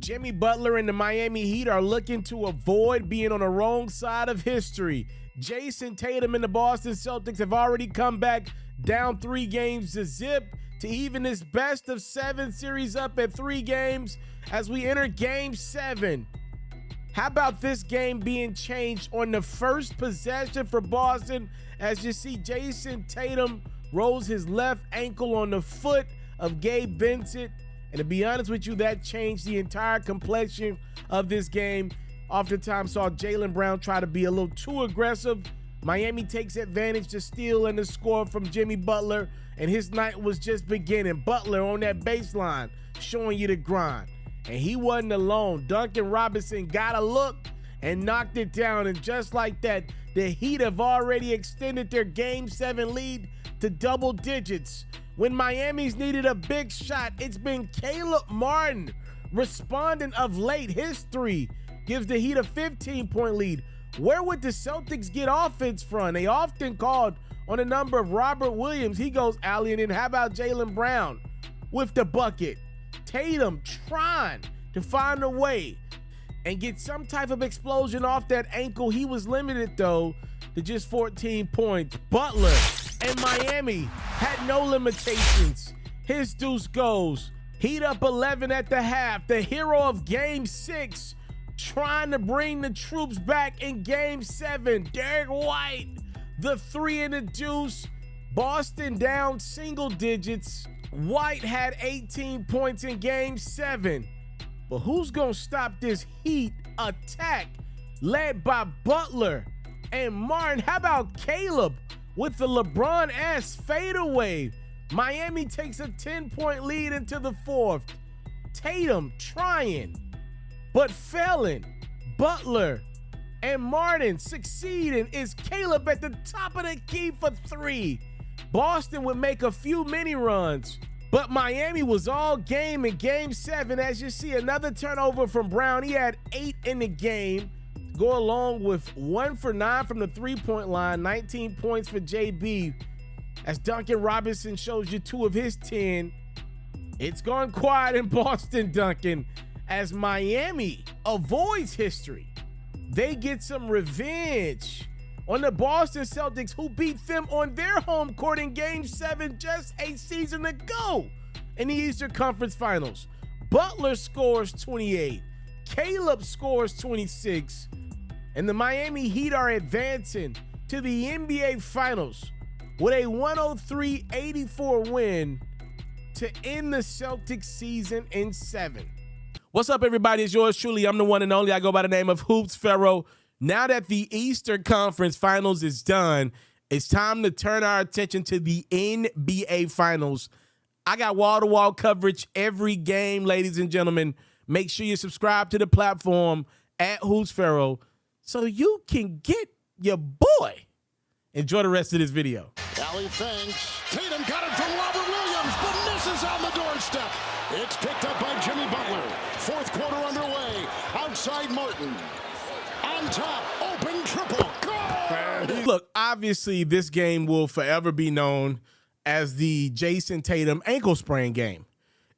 Jimmy Butler and the Miami Heat are looking to avoid being on the wrong side of history. Jason Tatum and the Boston Celtics have already come back down 3 games to zip to even this best of 7 series up at 3 games as we enter game 7. How about this game being changed on the first possession for Boston as you see Jason Tatum rolls his left ankle on the foot of Gabe Vincent. And to be honest with you, that changed the entire complexion of this game. Oftentimes saw Jaylen Brown try to be a little too aggressive. Miami takes advantage to steal and the score from Jimmy Butler, and his night was just beginning. Butler on that baseline showing you the grind. And he wasn't alone. Duncan Robinson got a look and knocked it down. And just like that, the Heat have already extended their Game 7 lead to double digits. When Miami's needed a big shot, it's been Caleb Martin responding of late. His 3 gives the Heat a 15-point lead. Where would the Celtics get offense from? They often called on the number of Robert Williams. He goes alley, and then how about Jaylen Brown with the bucket? Tatum trying to find a way and get some type of explosion off that ankle. He was limited, though, to just 14 points. Butler and Miami had no limitations. His deuce goes. Heat up 11 at the half. The hero of Game 6 trying to bring the troops back in Game 7. Derek White, the 3 in the deuce. Boston down single digits. White had 18 points in Game 7. But who's going to stop this Heat attack led by Butler and Martin? How about Caleb with the LeBron-esque fadeaway? Miami takes a 10-point lead into the 4th. Tatum trying, but failing. Butler and Martin succeeding. Is Caleb at the top of the key for 3? Boston would make a few mini runs, but Miami was all game in Game 7. As you see, another turnover from Brown. He had 8 in the game. Go along with 1 for 9 from the 3-point line, 19 points for JB. As Duncan Robinson shows you 2 of his 10. It's gone quiet in Boston, Duncan, as Miami avoids history. They get some revenge on the Boston Celtics, who beat them on their home court in Game 7 just a season ago in the Eastern Conference Finals. Butler scores 28. Caleb scores 26. And the Miami Heat are advancing to the NBA Finals with a 103-84 win to end the Celtics season in 7. What's up, everybody? It's yours truly. I'm the one and only. I go by the name of Hoops FERRO. Now that the Eastern Conference Finals is done, it's time to turn our attention to the NBA Finals. I got wall-to-wall coverage every game, ladies and gentlemen. Make sure you subscribe to the platform at Hoops FERRO so you can get your boy. Enjoy the rest of this video. Alley thinks. Tatum got it from Robert Williams, but misses on the doorstep. It's picked up by Jimmy Butler. 4th quarter underway. Outside Martin. On top, open triple. Good! Look, obviously this game will forever be known as the Jason Tatum ankle sprain game.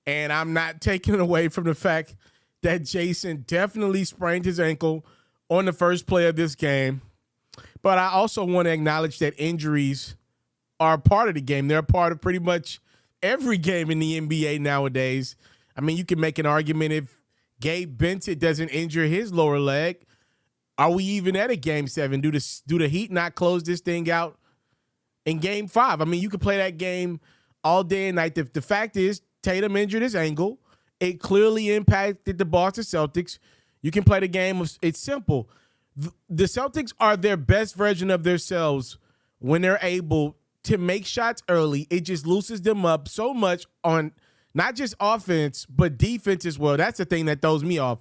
And I'm not taking away from the fact that Jason definitely sprained his ankle on the first play of this game. But I also want to acknowledge that injuries are a part of the game. They're a part of pretty much every game in the NBA nowadays. I mean, you can make an argument if Gabe Vincent doesn't injure his lower leg, are we even at a Game 7? Do the Heat not close this thing out in Game 5? I mean, you could play that game all day and night. The fact is, Tatum injured his ankle. It clearly impacted the Boston Celtics. You can play the game. It's simple. The Celtics are their best version of themselves when they're able to make shots early. It just loosens them up so much on not just offense, but defense as well. That's the thing that throws me off.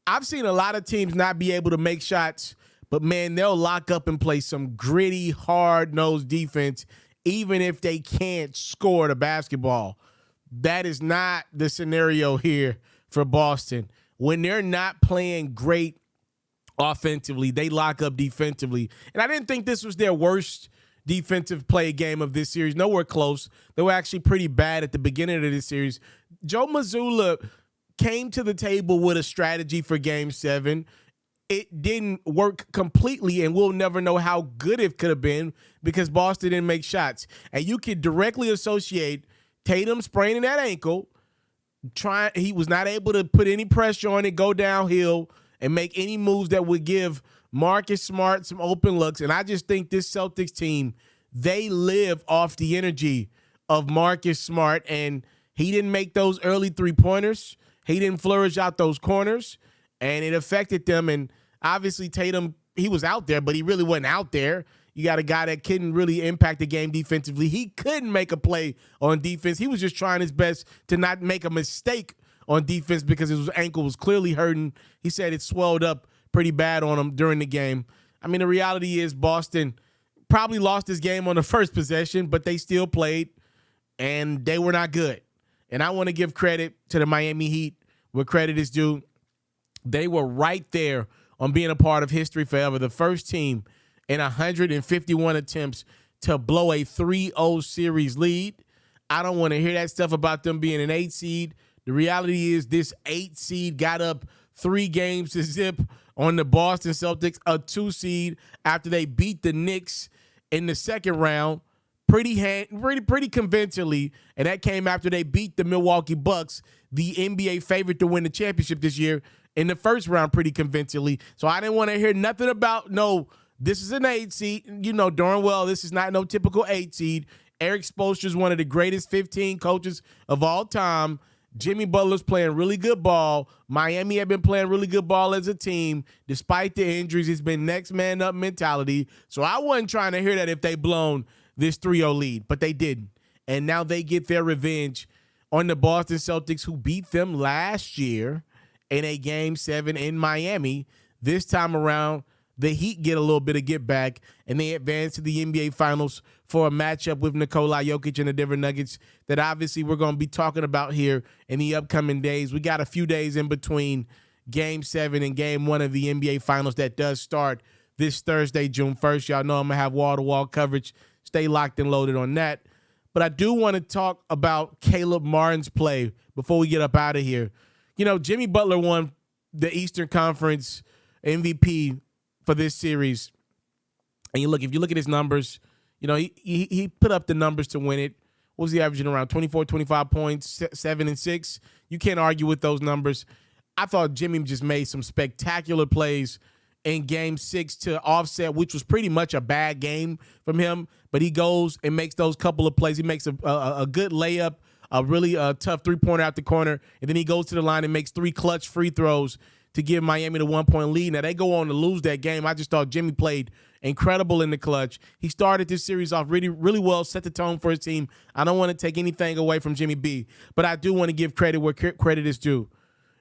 I've seen a lot of teams not be able to make shots, but, man, they'll lock up and play some gritty, hard-nosed defense, even if they can't score the basketball. That is not the scenario here for Boston. When they're not playing great offensively, they lock up defensively. And I didn't think this was their worst defensive play game of this series. Nowhere close. They were actually pretty bad at the beginning of this series. Joe Mazzulla came to the table with a strategy for Game 7. It didn't work completely, and we'll never know how good it could have been because Boston didn't make shots. And you could directly associate Tatum spraining that ankle, he was not able to put any pressure on it, go downhill, and make any moves that would give Marcus Smart some open looks. And I just think this Celtics team, they live off the energy of Marcus Smart, and he didn't make those early three-pointers. He didn't flourish out those corners, and it affected them. And obviously Tatum, he was out there, but he really wasn't out there. You got a guy that couldn't really impact the game defensively. He couldn't make a play on defense. He was just trying his best to not make a mistake on defense because his ankle was clearly hurting. He said it swelled up pretty bad on him during the game. I mean, the reality is Boston probably lost this game on the first possession, but they still played, and they were not good. And I want to give credit to the Miami Heat where credit is due. They were right there on being a part of history forever. The first team in 151 attempts to blow a 3-0 series lead. I don't want to hear that stuff about them being an 8 seed. The reality is this 8 seed got up 3 games to zip on the Boston Celtics, a 2 seed, after they beat the Knicks in the second round pretty convincingly, and that came after they beat the Milwaukee Bucks, the NBA favorite to win the championship this year, in the first round pretty convincingly. So I didn't want to hear nothing about, no, this is an 8 seed. You know darn well this is not no typical 8 seed. Eric Spoelstra is one of the greatest 15 coaches of all time. Jimmy Butler's playing really good ball. Miami have been playing really good ball as a team. Despite the injuries, it's been next man up mentality. So I wasn't trying to hear that if they blown this 3-0 lead, but they didn't. And now they get their revenge on the Boston Celtics, who beat them last year in a Game 7 in Miami. This time around, the Heat get a little bit of get back, and they advance to the NBA Finals for a matchup with Nikola Jokic and the Denver Nuggets that obviously we're going to be talking about here in the upcoming days. We got a few days in between Game 7 and Game 1 of the NBA Finals that does start this Thursday, June 1st. Y'all know I'm going to have wall-to-wall coverage. Stay locked and loaded on that. But I do want to talk about Caleb Martin's play before we get up out of here. You know, Jimmy Butler won the Eastern Conference MVP for this series. And if you look at his numbers, you know, he put up the numbers to win it. What was he averaging around? 24, 25 points, 7 and 6. You can't argue with those numbers. I thought Jimmy just made some spectacular plays in Game 6 to offset, which was pretty much a bad game from him. But he goes and makes those couple of plays. He makes a good layup, a really tough three-pointer out the corner, and then he goes to the line and makes 3 clutch free throws to give Miami the 1-point lead. Now, they go on to lose that game. I just thought Jimmy played incredible in the clutch. He started this series off really, really well, set the tone for his team. I don't want to take anything away from Jimmy B, but I do want to give credit where credit is due.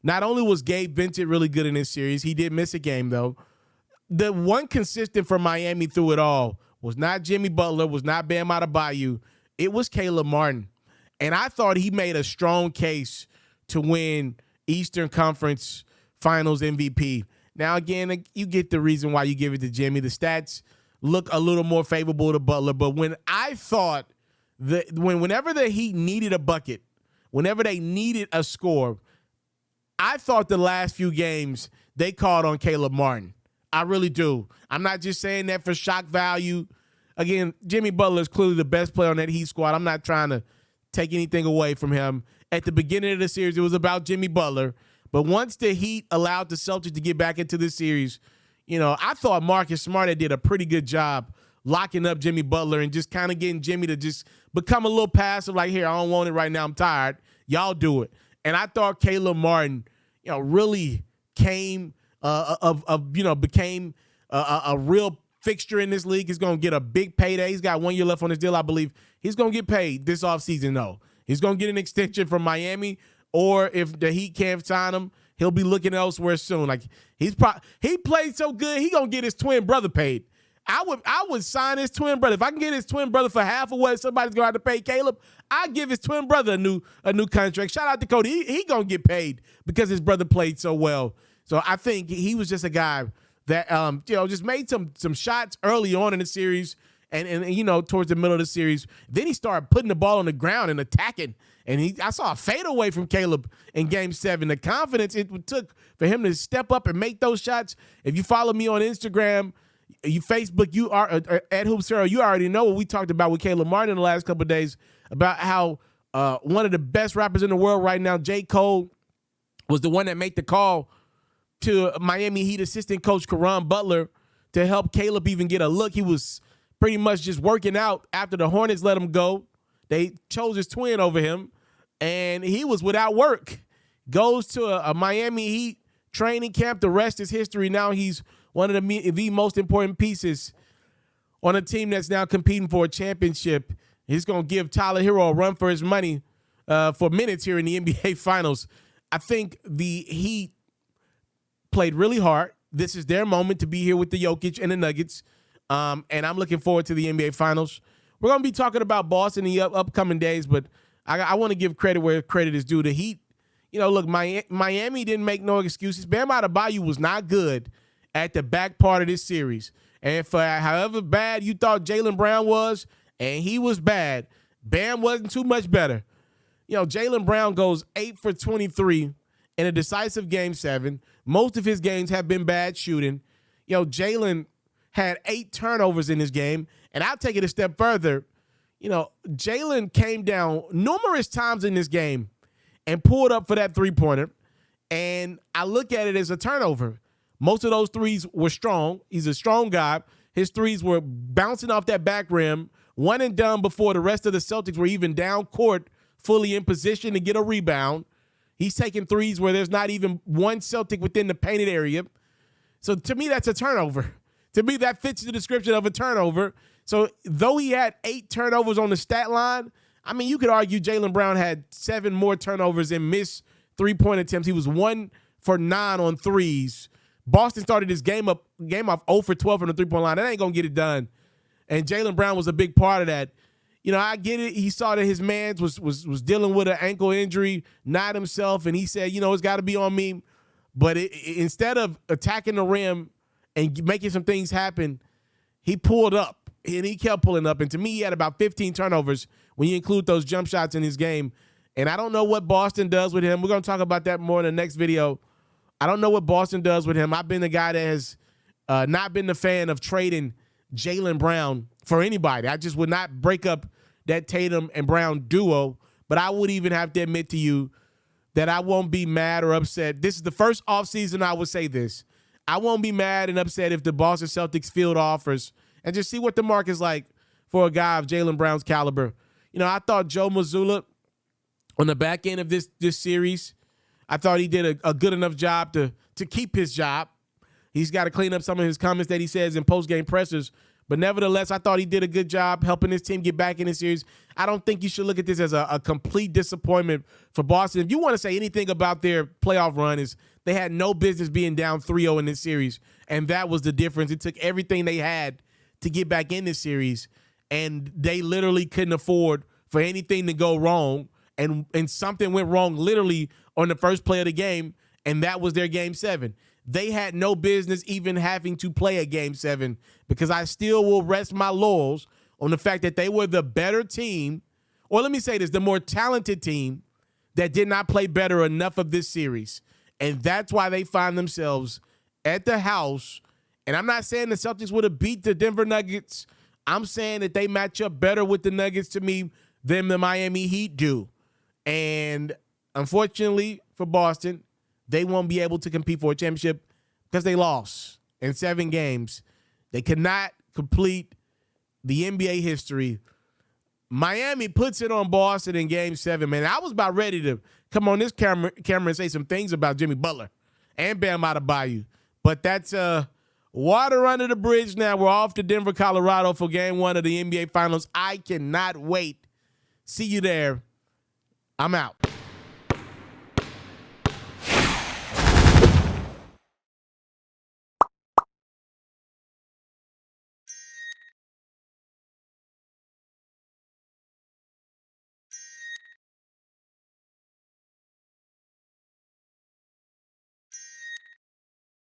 Not only was Gabe Vincent really good in this series, he did miss a game, though. The one consistent for Miami through it all was not Jimmy Butler, was not Bam Adebayo. It was Caleb Martin. And I thought he made a strong case to win Eastern Conference Finals MVP. Now, again, you get the reason why you give it to Jimmy. The stats look a little more favorable to Butler. But when I thought that whenever the Heat needed a bucket, whenever they needed a score, I thought the last few games they called on Caleb Martin. I really do. I'm not just saying that for shock value. Again, Jimmy Butler is clearly the best player on that Heat squad. I'm not trying to take anything away from him. At the beginning of the series, it was about Jimmy Butler. But once the Heat allowed the Celtics to get back into this series, you know, I thought Marcus Smart did a pretty good job locking up Jimmy Butler and just kind of getting Jimmy to just become a little passive, like, here, I don't want it right now, I'm tired. Y'all do it. And I thought Caleb Martin, you know, really became a real fixture in this league. He's going to get a big payday. He's got 1 year left on his deal, I believe. He's going to get paid this offseason, though. He's going to get an extension from Miami, or if the Heat can't sign him, he'll be looking elsewhere soon. Like, he played so good, he going to get his twin brother paid. I would sign his twin brother. If I can get his twin brother for half of what somebody's going to have to pay Caleb, I'd give his twin brother a new contract. Shout out to Cody. He going to get paid because his brother played so well. So I think he was just a guy that just made some shots early on in the series and towards the middle of the series. Then he started putting the ball on the ground and attacking And I saw a fadeaway from Caleb in Game 7. The confidence it took for him to step up and make those shots. If you follow me on Instagram, Facebook, you are at FERRO, you already know what we talked about with Caleb Martin in the last couple of days about how one of the best rappers in the world right now, J. Cole, was the one that made the call to Miami Heat assistant coach Caron Butler to help Caleb even get a look. He was pretty much just working out after the Hornets let him go. They chose his twin over him, and he was without work. Goes to a Miami Heat training camp. The rest is history. Now he's one of the most important pieces on a team that's now competing for a championship. He's going to give Tyler Hero a run for his money for minutes here in the NBA Finals. I think the Heat played really hard. This is their moment to be here with the Jokic and the Nuggets, and I'm looking forward to the NBA Finals. We're going to be talking about Boston in the upcoming days, but I want to give credit where credit is due. The Heat, look, Miami didn't make no excuses. Bam Adebayo was not good at the back part of this series. And for however bad you thought Jaylen Brown was, and he was bad, Bam wasn't too much better. Jaylen Brown goes 8 for 23 in a decisive Game 7. Most of his games have been bad shooting. Jaylen had 8 turnovers in this game. And I'll take it a step further. Jaylen came down numerous times in this game and pulled up for that three-pointer. And I look at it as a turnover. Most of those threes were strong. He's a strong guy. His threes were bouncing off that back rim, one and done before the rest of the Celtics were even down court, fully in position to get a rebound. He's taking threes where there's not even one Celtic within the painted area. So to me, that's a turnover. To me, that fits the description of a turnover. So though he had 8 turnovers on the stat line, you could argue Jaylen Brown had 7 more turnovers and missed 3-point attempts. He was 1 for 9 on threes. Boston started this game off 0 for 12 from the three-point line. That ain't going to get it done. And Jaylen Brown was a big part of that. I get it. He saw that his man was dealing with an ankle injury, not himself, and he said, it's got to be on me. But instead of attacking the rim and making some things happen, he pulled up. And he kept pulling up. And to me, he had about 15 turnovers when you include those jump shots in his game. And I don't know what Boston does with him. We're going to talk about that more in the next video. I don't know what Boston does with him. I've been the guy that has not been the fan of trading Jaylen Brown for anybody. I just would not break up that Tatum and Brown duo. But I would even have to admit to you that I won't be mad or upset. This is the first offseason I would say this. I won't be mad and upset if the Boston Celtics field offers and just see what the market's like for a guy of Jaylen Brown's caliber. I thought Joe Mazzulla on the back end of this series, I thought he did a good enough job to keep his job. He's got to clean up some of his comments that he says in post-game pressers. But nevertheless, I thought he did a good job helping his team get back in the series. I don't think you should look at this as a complete disappointment for Boston. If you want to say anything about their playoff run, is they had no business being down 3-0 in this series, and that was the difference. It took everything they had to get back in this series, and they literally couldn't afford for anything to go wrong, and something went wrong literally on the first play of the game, and that was their Game 7. They had no business even having to play a Game 7 because I still will rest my laurels on the fact that they were the better team, or let me say this, the more talented team that did not play better enough of this series, and that's why they find themselves at the house. And I'm not saying the Celtics would have beat the Denver Nuggets. I'm saying that they match up better with the Nuggets to me than the Miami Heat do. And unfortunately for Boston, they won't be able to compete for a championship because they lost in 7 games. They could not complete the NBA history. Miami puts it on Boston in Game 7, man. I was about ready to come on this camera and say some things about Jimmy Butler and Bam Adebayo. But that's water under the bridge now. We're off to Denver, Colorado for Game 1 of the NBA Finals. I cannot wait. See you there. I'm out.